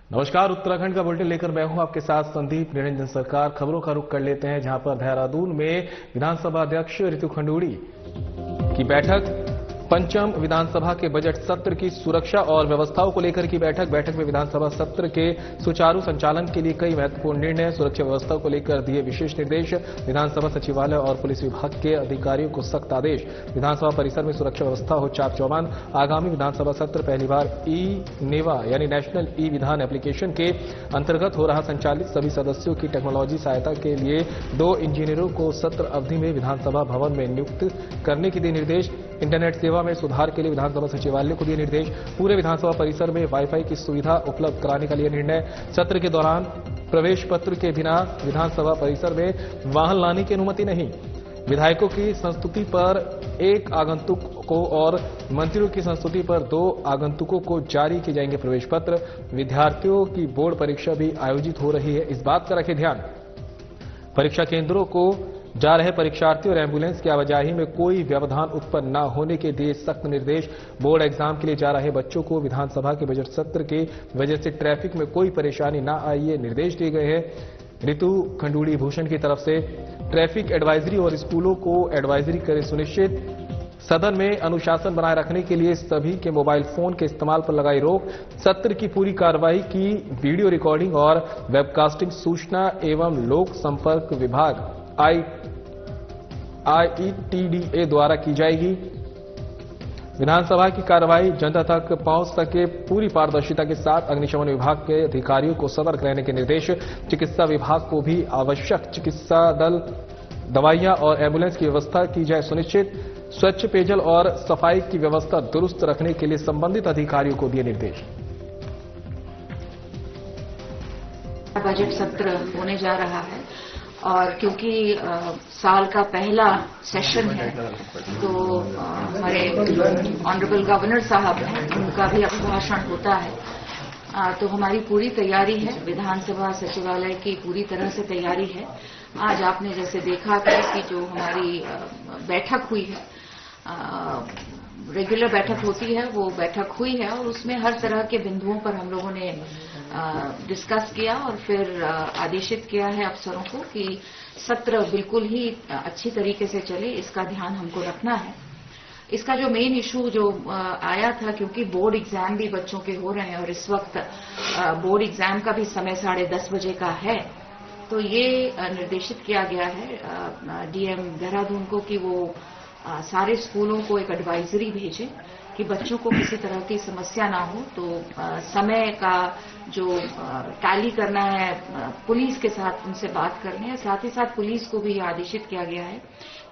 नमस्कार, उत्तराखंड का बुलेटिन लेकर मैं हूं आपके साथ संदीप निरंजन सरकार। खबरों का रुख कर लेते हैं, जहां पर देहरादून में विधानसभा अध्यक्ष रितु खंडूड़ी की बैठक। पंचम विधानसभा के बजट सत्र की सुरक्षा और व्यवस्थाओं को लेकर की बैठक में विधानसभा सत्र के सुचारू संचालन के लिए कई महत्वपूर्ण निर्णय, सुरक्षा व्यवस्था को लेकर दिए विशेष निर्देश। विधानसभा सचिवालय और पुलिस विभाग के अधिकारियों को सख्त आदेश। विधानसभा परिसर में सुरक्षा व्यवस्था हो चाक चौबंद। आगामी विधानसभा सत्र पहली बार ई-नेवा यानी नेशनल ई विधान एप्लीकेशन के अंतर्गत हो रहा संचालित। सभी सदस्यों की टेक्नोलॉजी सहायता के लिए 2 इंजीनियरों को सत्र अवधि में विधानसभा भवन में नियुक्त करने के दिए निर्देश। इंटरनेट सेवा में सुधार के लिए विधानसभा सचिवालय को दिए निर्देश। पूरे विधानसभा परिसर में वाईफाई की सुविधा उपलब्ध कराने का लिया निर्णय। सत्र के दौरान प्रवेश पत्र के बिना विधानसभा परिसर में वाहन लाने की अनुमति नहीं। विधायकों की संस्तुति पर 1 आगंतुक को और मंत्रियों की संस्तुति पर 2 आगंतुकों को जारी किए जाएंगे प्रवेश पत्र। विद्यार्थियों की बोर्ड परीक्षा भी आयोजित हो रही है, इस बात का रखें ध्यान। परीक्षा केंद्रों को जा रहे परीक्षार्थी और एम्बुलेंस की आवाजाही में कोई व्यवधान उत्पन्न न होने के दिए सख्त निर्देश। बोर्ड एग्जाम के लिए जा रहे बच्चों को विधानसभा के बजट सत्र के वजह से ट्रैफिक में कोई परेशानी न आए, ये निर्देश दिए गए हैं। रितु खंडूड़ी भूषण की तरफ से ट्रैफिक एडवाइजरी और स्कूलों को एडवाइजरी करें सुनिश्चित। सदन में अनुशासन बनाए रखने के लिए सभी के मोबाइल फोन के इस्तेमाल पर लगाई रोक। सत्र की पूरी कार्रवाई की वीडियो रिकॉर्डिंग और वेबकास्टिंग सूचना एवं लोक संपर्क विभाग IETDA द्वारा की जाएगी। विधानसभा की कार्रवाई जनता तक पहुंच सके पूरी पारदर्शिता के साथ अग्निशमन विभाग के अधिकारियों को सतर्क रहने के निर्देश। चिकित्सा विभाग को भी आवश्यक चिकित्सा दल, दवाइयां और एम्बुलेंस की व्यवस्था की जाए सुनिश्चित। स्वच्छ पेयजल और सफाई की व्यवस्था दुरुस्त रखने के लिए संबंधित अधिकारियों को दिए निर्देश। बजट सत्र होने जा रहा है और क्योंकि साल का पहला सेशन है तो हमारे ऑनरेबल गवर्नर साहब हैं, उनका भी अभिभाषण होता है। तो हमारी पूरी तैयारी है, विधानसभा सचिवालय की पूरी तरह से तैयारी है। आज आपने जैसे देखा कि जो हमारी बैठक हुई है, रेगुलर बैठक होती है, वो बैठक हुई है और उसमें हर तरह के बिंदुओं पर हम लोगों ने डिस्कस किया और फिर आदेशित किया है अफसरों को कि सत्र बिल्कुल ही अच्छी तरीके से चले, इसका ध्यान हमको रखना है। इसका जो मेन इशू जो आया था, क्योंकि बोर्ड एग्जाम भी बच्चों के हो रहे हैं और इस वक्त बोर्ड एग्जाम का भी समय 10:30 बजे का है, तो ये निर्देशित किया गया है डीएम देहरादून को कि वो सारे स्कूलों को एक एडवाइजरी भेजें कि बच्चों को किसी तरह की समस्या ना हो। तो समय का जो टैली करना है, पुलिस के साथ उनसे बात करनी है। साथ ही साथ पुलिस को भी आदेशित किया गया है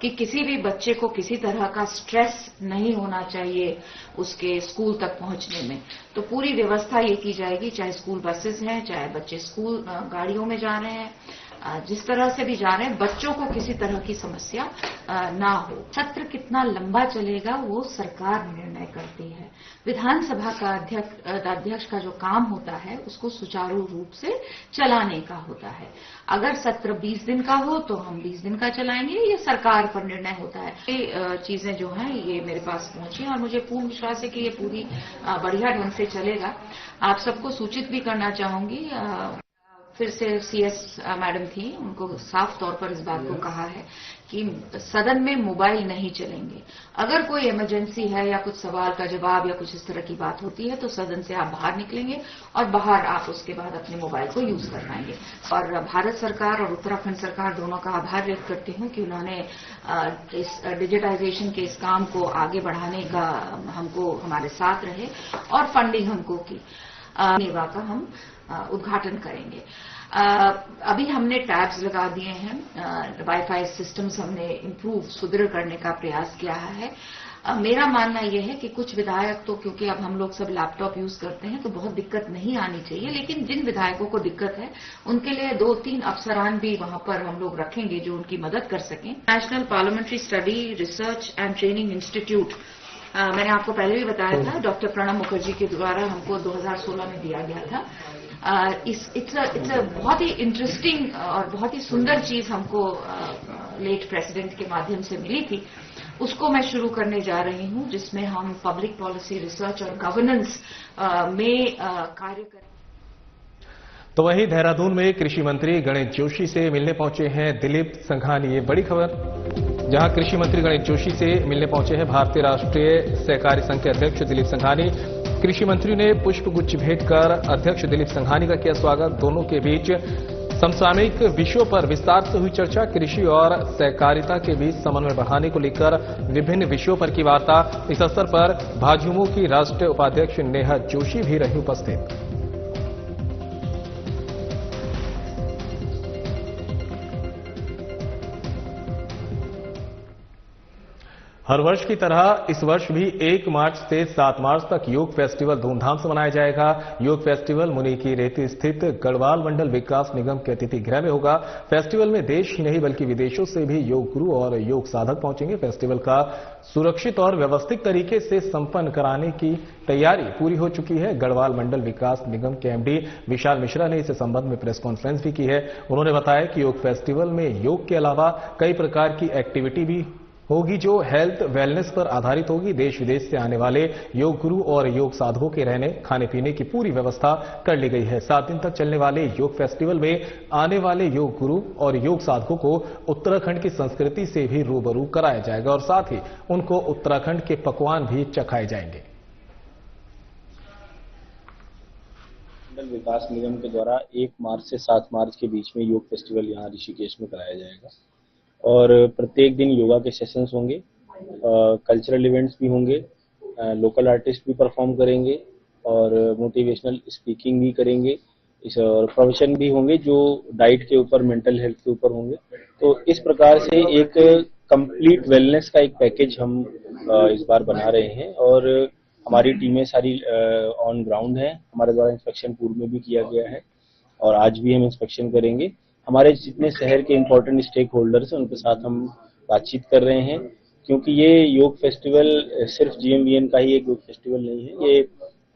कि किसी भी बच्चे को किसी तरह का स्ट्रेस नहीं होना चाहिए उसके स्कूल तक पहुंचने में। तो पूरी व्यवस्था ये की जाएगी, चाहे स्कूल बसेस हैं, चाहे बच्चे स्कूल गाड़ियों में जा रहे हैं, जिस तरह से भी जा रहे हैं, बच्चों को किसी तरह की समस्या ना हो। सत्र कितना लंबा चलेगा वो सरकार निर्णय करती है। विधानसभा का अध्यक्ष का जो काम होता है उसको सुचारू रूप से चलाने का होता है। अगर सत्र 20 दिन का हो तो हम 20 दिन का चलाएंगे, ये सरकार पर निर्णय होता है। ये चीजें जो हैं ये मेरे पास पहुंची और मुझे पूर्ण विश्वास है कि ये पूरी बढ़िया ढंग से चलेगा। आप सबको सूचित भी करना चाहूंगी, फिर से सीएस मैडम थी, उनको साफ तौर पर इस बात को कहा है कि सदन में मोबाइल नहीं चलेंगे। अगर कोई इमरजेंसी है या कुछ सवाल का जवाब या कुछ इस तरह की बात होती है तो सदन से आप बाहर निकलेंगे और बाहर आप उसके बाद अपने मोबाइल को यूज कर पाएंगे। और भारत सरकार और उत्तराखंड सरकार दोनों का आभार व्यक्त करती हूँ कि उन्होंने इस डिजिटाइजेशन के इस काम को आगे बढ़ाने का हमको हमारे साथ रहे और फंडिंग हमको की। नेवा का हम उद्घाटन करेंगे। अभी हमने टैब्स लगा दिए हैं, वाईफाई सिस्टम्स हमने इम्प्रूव सुदृढ़ करने का प्रयास किया है। मेरा मानना यह है कि कुछ विधायक तो, क्योंकि अब हम लोग सब लैपटॉप यूज करते हैं तो बहुत दिक्कत नहीं आनी चाहिए, लेकिन जिन विधायकों को दिक्कत है उनके लिए 2-3 अफसरान भी वहां पर हम लोग रखेंगे जो उनकी मदद कर सकें। National parliamentary study research and training institute मैंने आपको पहले भी बताया था, डॉक्टर प्रणब मुखर्जी के द्वारा हमको 2016 में दिया गया था। इट्स अ बहुत ही इंटरेस्टिंग और बहुत ही सुंदर चीज हमको लेट प्रेसिडेंट के माध्यम से मिली थी। उसको मैं शुरू करने जा रही हूं, जिसमें हम पब्लिक पॉलिसी रिसर्च और गवर्नेंस में कार्य करें। तो वहीं देहरादून में कृषि मंत्री गणेश जोशी से मिलने पहुंचे हैं दिलीप संघानी। ये बड़ी खबर, जहां कृषि मंत्री गणेश जोशी से मिलने पहुंचे हैं भारतीय राष्ट्रीय सहकारी संघ के अध्यक्ष दिलीप संघानी। कृषि मंत्री ने पुष्पगुच्छ भेंट कर अध्यक्ष दिलीप संघानी का किया स्वागत। दोनों के बीच समसामयिक विषयों पर विस्तार से हुई चर्चा। कृषि और सहकारिता के बीच समन्वय बढ़ाने को लेकर विभिन्न विषयों पर की वार्ता। इस अवसर पर भाजयुमो की राष्ट्रीय उपाध्यक्ष नेहा जोशी भी रही उपस्थित। हर वर्ष की तरह इस वर्ष भी 1 मार्च से 7 मार्च तक योग फेस्टिवल धूमधाम से मनाया जाएगा। योग फेस्टिवल मुनि की रेती स्थित गढ़वाल मंडल विकास निगम के अतिथि गृह में होगा। फेस्टिवल में देश ही नहीं बल्कि विदेशों से भी योग गुरु और योग साधक पहुंचेंगे। फेस्टिवल का सुरक्षित और व्यवस्थित तरीके से संपन्न कराने की तैयारी पूरी हो चुकी है। गढ़वाल मंडल विकास निगम के एमडी विशाल मिश्रा ने इस संबंध में प्रेस कॉन्फ्रेंस भी की है। उन्होंने बताया कि योग फेस्टिवल में योग के अलावा कई प्रकार की एक्टिविटी भी होगी जो हेल्थ वेलनेस पर आधारित होगी। देश विदेश से आने वाले योग गुरु और योग साधकों के रहने खाने पीने की पूरी व्यवस्था कर ली गई है। 7 दिन तक चलने वाले योग फेस्टिवल में आने वाले योग गुरु और योग साधकों को उत्तराखंड की संस्कृति से भी रूबरू कराया जाएगा और साथ ही उनको उत्तराखंड के पकवान भी चखाए जाएंगे। मंडल विकास निगम के द्वारा 1 मार्च से 7 मार्च के बीच में योग फेस्टिवल यहाँ ऋषिकेश में कराया जाएगा और प्रत्येक दिन योगा के सेशंस होंगे, कल्चरल इवेंट्स भी होंगे, लोकल आर्टिस्ट भी परफॉर्म करेंगे और मोटिवेशनल स्पीकिंग भी करेंगे। इस और प्रवचन भी होंगे जो डाइट के ऊपर, मेंटल हेल्थ के ऊपर होंगे। तो इस प्रकार से एक कंप्लीट वेलनेस का एक पैकेज हम इस बार बना रहे हैं और हमारी टीमें सारी ऑन ग्राउंड हैं। हमारे द्वारा इंस्पेक्शन पूर्व में भी किया गया है और आज भी हम इंस्पेक्शन करेंगे। हमारे जितने शहर के इम्पोर्टेंट स्टेक होल्डर्स हैं उनके साथ हम बातचीत कर रहे हैं, क्योंकि ये योग फेस्टिवल सिर्फ जीएमवीएन का ही एक योग फेस्टिवल नहीं है। ये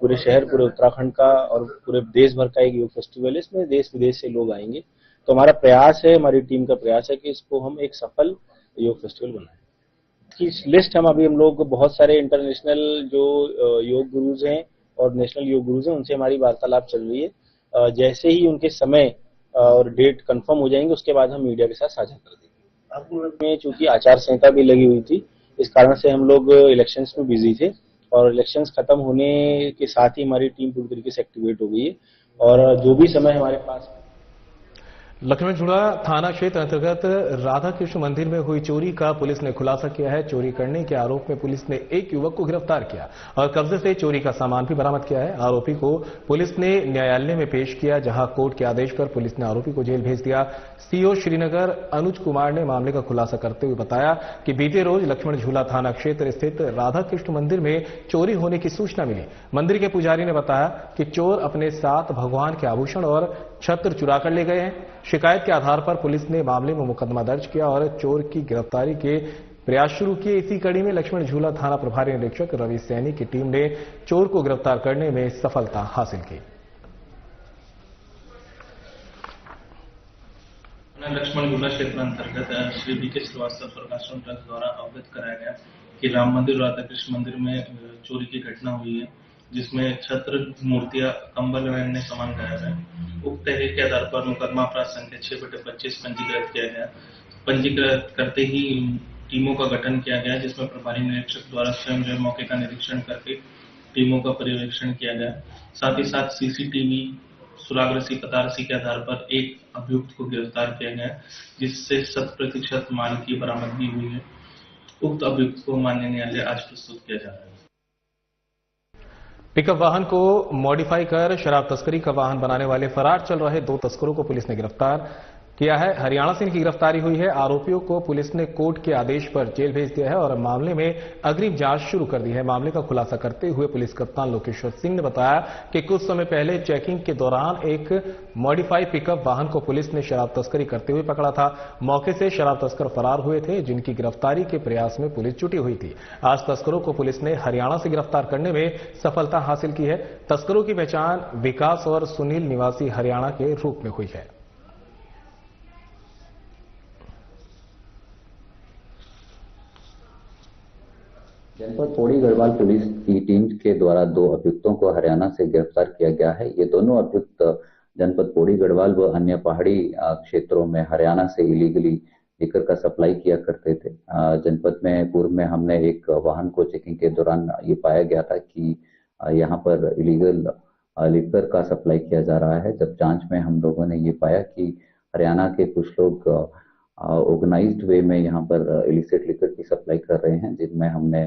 पूरे शहर, पूरे उत्तराखंड का और पूरे देश भर का एक योग फेस्टिवल है। इसमें देश विदेश से लोग आएंगे। तो हमारा प्रयास है, हमारी टीम का प्रयास है कि इसको हम एक सफल योग फेस्टिवल बनाएं। इस लिस्ट हम लोग बहुत सारे इंटरनेशनल जो योग गुरुज हैं और नेशनल योग गुरुज हैं उनसे हमारी वार्तालाप चल रही है। जैसे ही उनके समय और डेट कंफर्म हो जाएंगे उसके बाद हम मीडिया के साथ साझा कर देंगे। में चूंकि आचार संहिता भी लगी हुई थी, इस कारण से हम लोग इलेक्शंस में बिजी थे और इलेक्शंस खत्म होने के साथ ही हमारी टीम पूरी तरीके से एक्टिवेट हो गई है और जो भी समय हमारे पास। लक्ष्मणझूला थाना क्षेत्र अंतर्गत राधा कृष्ण मंदिर में हुई चोरी का पुलिस ने खुलासा किया है। चोरी करने के आरोप में पुलिस ने एक युवक को गिरफ्तार किया और कब्जे से चोरी का सामान भी बरामद किया है। आरोपी को पुलिस ने न्यायालय में पेश किया, जहां कोर्ट के आदेश पर पुलिस ने आरोपी को जेल भेज दिया। सीओ श्रीनगर अनुज कुमार ने मामले का खुलासा करते हुए बताया कि बीते रोज लक्ष्मणझूला थाना क्षेत्र स्थित राधा कृष्ण मंदिर में चोरी होने की सूचना मिली। मंदिर के पुजारी ने बताया कि चोर अपने साथ भगवान के आभूषण और छत्र चुरा कर ले गए हैं। शिकायत के आधार पर पुलिस ने मामले में मुकदमा दर्ज किया और चोर की गिरफ्तारी के प्रयास शुरू किए। इसी कड़ी में लक्ष्मणझूला थाना प्रभारी निरीक्षक रवि सैनी की टीम ने चोर को गिरफ्तार करने में सफलता हासिल की। लक्ष्मणझूला क्षेत्र अंतर्गत श्री बी के श्रीवास्तव प्रकाशन ट्रस्ट द्वारा अवगत कराया गया कि राम मंदिर और राधा कृष्ण मंदिर में चोरी की घटना हुई है, जिसमें छत्र, मूर्तियां, कंबल व अन्य सामान गायब है। उक्त तहरीर के आधार पर मुकदमा अपराध संख्या 6/25 पंजीकृत किया गया। पंजीकृत करते ही टीमों का गठन किया गया, जिसमें प्रभारी निरीक्षक द्वारा स्वयं जो मौके का निरीक्षण करके टीमों का पर्यवेक्षण किया गया। साथ ही साथ सीसीटीवी, सुराग पता रसी के आधार पर एक अभियुक्त को गिरफ्तार किया गया, जिससे 100% माल की बरामदगी हुई है। उक्त अभियुक्त को माननीय न्यायालय आज प्रस्तुत किया जा रहा है। पिकअप वाहन को मॉडिफाई कर शराब तस्करी का वाहन बनाने वाले फरार चल रहे 2 तस्करों को पुलिस ने गिरफ्तार किया है। हरियाणा से इनकी गिरफ्तारी हुई है। आरोपियों को पुलिस ने कोर्ट के आदेश पर जेल भेज दिया है और मामले में अग्रिम जांच शुरू कर दी है। मामले का खुलासा करते हुए पुलिस कप्तान लोकेश्वर सिंह ने बताया कि कुछ समय पहले चेकिंग के दौरान एक मॉडिफाई पिकअप वाहन को पुलिस ने शराब तस्करी करते हुए पकड़ा था। मौके से शराब तस्कर फरार हुए थे, जिनकी गिरफ्तारी के प्रयास में पुलिस जुटी हुई थी। आज तस्करों को पुलिस ने हरियाणा से गिरफ्तार करने में सफलता हासिल की है। तस्करों की पहचान विकास और सुनील निवासी हरियाणा के रूप में हुई है। जनपद पौड़ी गढ़वाल पुलिस की टीम के द्वारा 2 अभियुक्तों को हरियाणा से गिरफ्तार किया गया है। ये दोनों अभियुक्त जनपद पौड़ी गढ़वाल व अन्य पहाड़ी क्षेत्रों में हरियाणा से इलीगली लीकर का सप्लाई किया करते थे। जनपद में पूर्व में हमने एक वाहन को चेकिंग के दौरान ये पाया गया था कि यहाँ पर इलीगल लीकर का सप्लाई किया जा रहा है। जब जांच में हम लोगों ने ये पाया कि हरियाणा के कुछ लोग ऑर्गेनाइज्ड वे में यहाँ पर इलिसिट लीकर की सप्लाई कर रहे हैं, जिनमें हमने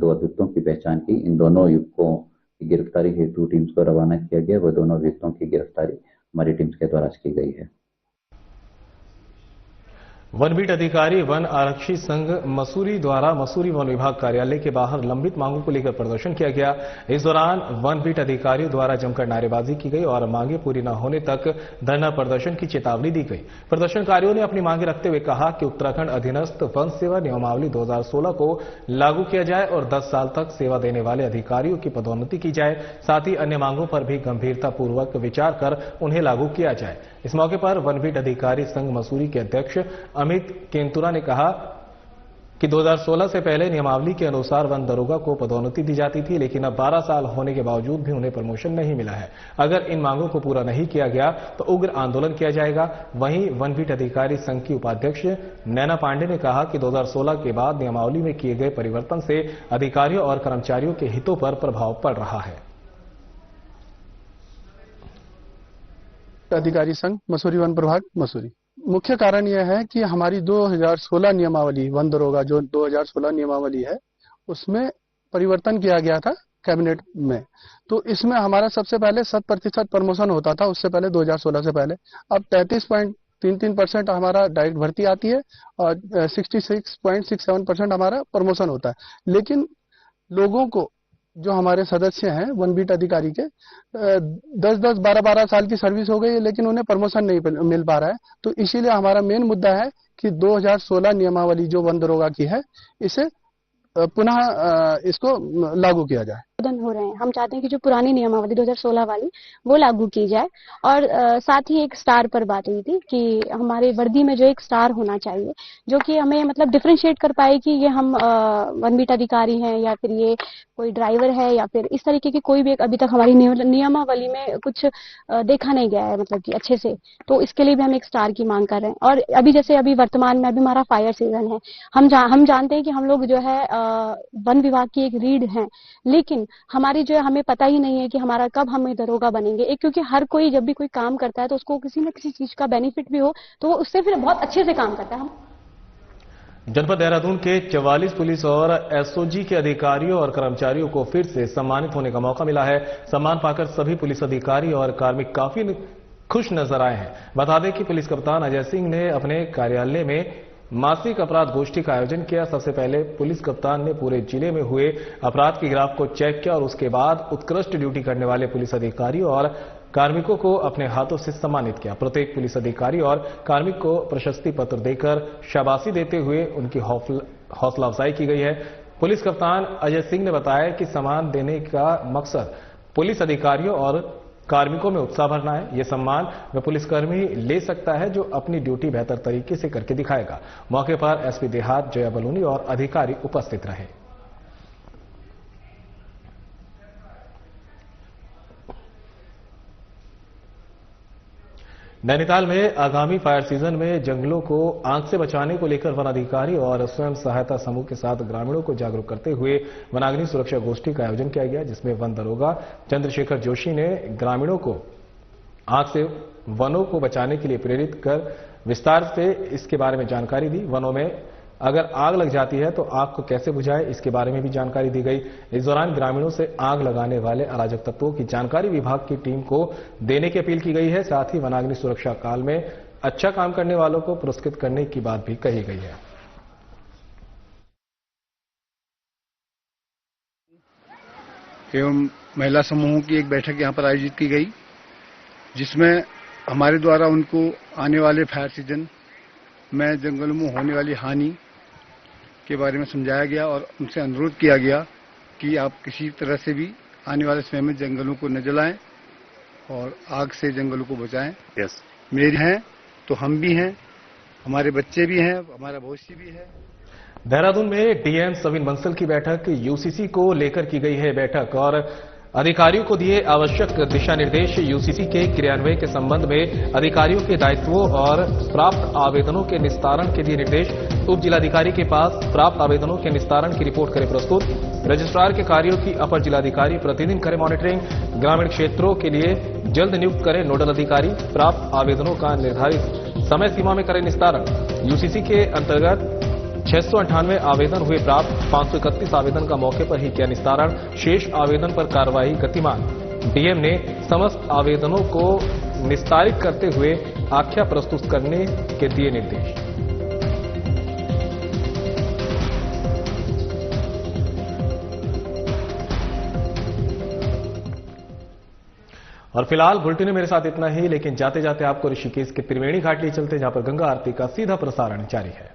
2 अभियुक्तों की पहचान की। इन दोनों युवकों की गिरफ्तारी हेतु टीम्स को रवाना किया गया। वह दोनों अभियुक्तों की गिरफ्तारी हमारी टीम्स के द्वारा की गई है। वनबीट अधिकारी वन आरक्षी संघ मसूरी द्वारा मसूरी वन विभाग कार्यालय के बाहर लंबित मांगों को लेकर प्रदर्शन किया गया। इस दौरान वनबीट अधिकारियों द्वारा जमकर नारेबाजी की गई और मांगे पूरी न होने तक धरना प्रदर्शन की चेतावनी दी गई। प्रदर्शनकारियों ने अपनी मांगे रखते हुए कहा कि उत्तराखंड अधीनस्थ वन सेवा नियमावली 2016 को लागू किया जाए और 10 साल तक सेवा देने वाले अधिकारियों की पदोन्नति की जाए। साथ ही अन्य मांगों पर भी गंभीरतापूर्वक विचार कर उन्हें लागू किया जाए। इस मौके पर वनबीट अधिकारी संघ मसूरी के अध्यक्ष अमित केंतुरा ने कहा कि 2016 से पहले नियमावली के अनुसार वन दरोगा को पदोन्नति दी जाती थी, लेकिन अब 12 साल होने के बावजूद भी उन्हें प्रमोशन नहीं मिला है। अगर इन मांगों को पूरा नहीं किया गया तो उग्र आंदोलन किया जाएगा। वहीं वनबीट अधिकारी संघ की उपाध्यक्ष नैना पांडे ने कहा कि 2016 के बाद नियमावली में किए गए परिवर्तन से अधिकारियों और कर्मचारियों के हितों पर प्रभाव पड़ रहा है। अधिकारी संघ मसूरी वन प्रभाग मसूरी। मुख्य कारण यह है कि हमारी 2016 नियमावली वन दरोगा जो 2016 नियमावली है उसमें परिवर्तन किया गया था कैबिनेट में। तो इसमें हमारा सबसे पहले 100% प्रमोशन होता था उससे पहले 2016 से पहले। अब 33.33% हमारा डायरेक्ट भर्ती आती है और 66.67% हमारा प्रमोशन होता है। लेकिन लोगों को जो हमारे सदस्य हैं वनबीट अधिकारी के 10-10, 12-12 साल की सर्विस हो गई है, लेकिन उन्हें प्रमोशन नहीं मिल पा रहा है। तो इसीलिए हमारा मेन मुद्दा है कि 2016 नियमावली जो वन दरोगा की है इसे पुनः इसको लागू किया जाए। हो रहे हैं, हम चाहते हैं कि जो पुरानी नियमावली 2016 वाली वो लागू की जाए। और साथ ही एक स्टार पर बात हुई थी कि हमारे वर्दी में जो एक स्टार होना चाहिए जो कि हमें मतलब डिफरेंशिएट कर पाए कि ये हम वनबीट अधिकारी हैं या फिर ये कोई ड्राइवर है या फिर इस तरीके की कोई भी एक अभी तक हमारी नियमावली में कुछ देखा नहीं गया है मतलब कि अच्छे से। तो इसके लिए भी हम एक स्टार की मांग कर रहे हैं। और अभी जैसे अभी वर्तमान में अभी हमारा फायर सीजन है, हम जानते हैं कि हम लोग जो है वन विभाग की एक रीढ़ हैं, लेकिन हमारी जो है हमें पता ही नहीं है कि हमारा कब हम दरोगा बनेंगे। एक क्योंकि हर कोई जब भी कोई काम करता है तो उसको किसी न किसी चीज का बेनिफिट भी हो तो वो उससे फिर बहुत अच्छे से काम करता है। जनपद देहरादून के 44 पुलिस और एसओजी के अधिकारियों और कर्मचारियों को फिर से सम्मानित होने का मौका मिला है। सम्मान पाकर सभी पुलिस अधिकारी और कार्मिक काफी खुश नजर आए हैं। बता दें कि पुलिस कप्तान अजय सिंह ने अपने कार्यालय में मासिक अपराध गोष्ठी का आयोजन किया। सबसे पहले पुलिस कप्तान ने पूरे जिले में हुए अपराध की ग्राफ को चेक किया और उसके बाद उत्कृष्ट ड्यूटी करने वाले पुलिस अधिकारियों और कार्मिकों को अपने हाथों से सम्मानित किया। प्रत्येक पुलिस अधिकारी और कार्मिक को प्रशस्ति पत्र देकर शाबाशी देते हुए उनकी हौसला अफजाई की गई है। पुलिस कप्तान अजय सिंह ने बताया कि सम्मान देने का मकसद पुलिस अधिकारियों और कार्मिकों में उत्साह भरना है। यह सम्मान वह पुलिसकर्मी ले सकता है जो अपनी ड्यूटी बेहतर तरीके से करके दिखाएगा। मौके पर एसपी देहात जया बलूनी और अधिकारी उपस्थित रहे। नैनीताल में आगामी फायर सीजन में जंगलों को आग से बचाने को लेकर वन अधिकारी और स्वयं सहायता समूह के साथ ग्रामीणों को जागरूक करते हुए वनाग्नि सुरक्षा गोष्ठी का आयोजन किया गया, जिसमें वन दरोगा चंद्रशेखर जोशी ने ग्रामीणों को आग से वनों को बचाने के लिए प्रेरित कर विस्तार से इसके बारे में जानकारी दी। वनों में अगर आग लग जाती है तो आग को कैसे बुझाए इसके बारे में भी जानकारी दी गई। इस दौरान ग्रामीणों से आग लगाने वाले अराजक तत्वों की जानकारी विभाग की टीम को देने की अपील की गई है। साथ ही वनाग्नि सुरक्षा काल में अच्छा काम करने वालों को पुरस्कृत करने की बात भी कही गई है। एवं महिला समूहों की एक बैठक यहां पर आयोजित की गई, जिसमें हमारे द्वारा उनको आने वाले फायर सीजन में जंगलों में होने वाली हानि के बारे में समझाया गया और उनसे अनुरोध किया गया कि आप किसी तरह से भी आने वाले समय में जंगलों को न जलाएं और आग से जंगलों को बचाएं। मेरे हैं तो हम भी हैं, हमारे बच्चे भी हैं, हमारा भविष्य भी है। देहरादून में डीएम सविन बंसल की बैठक यूसीसी को लेकर की गई है बैठक और अधिकारियों को दिए आवश्यक दिशा निर्देश। यूसीसी के क्रियान्वयन के संबंध में अधिकारियों के दायित्वों और प्राप्त आवेदनों के निस्तारण के दिए निर्देश। उप जिलाधिकारी के पास प्राप्त आवेदनों के निस्तारण की रिपोर्ट करें प्रस्तुत। रजिस्ट्रार के कार्यों की अपर जिलाधिकारी प्रतिदिन करें मॉनिटरिंग। ग्रामीण क्षेत्रों के लिए जल्द नियुक्त करें नोडल अधिकारी। प्राप्त आवेदनों का निर्धारित समय सीमा में करें निस्तारण। यूसीसी के अंतर्गत 698 आवेदन हुए प्राप्त, 531 आवेदन का मौके पर ही किया निस्तारण। शेष आवेदन पर कार्रवाई गतिमान। डीएम ने समस्त आवेदनों को निस्तारित करते हुए आख्या प्रस्तुत करने के दिए निर्देश। और फिलहाल बुलेटिन में मेरे साथ इतना ही, लेकिन जाते जाते आपको ऋषिकेश के त्रिवेणी घाट ले चलते, जहां पर गंगा आरती का सीधा प्रसारण जारी है।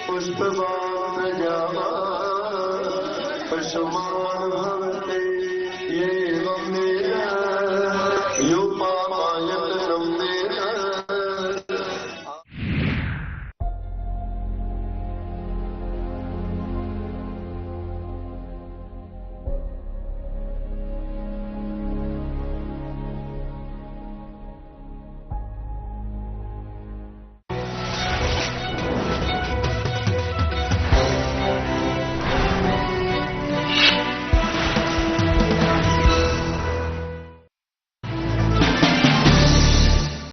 पुष्पवान् प्रजावान् पशुमान् भवते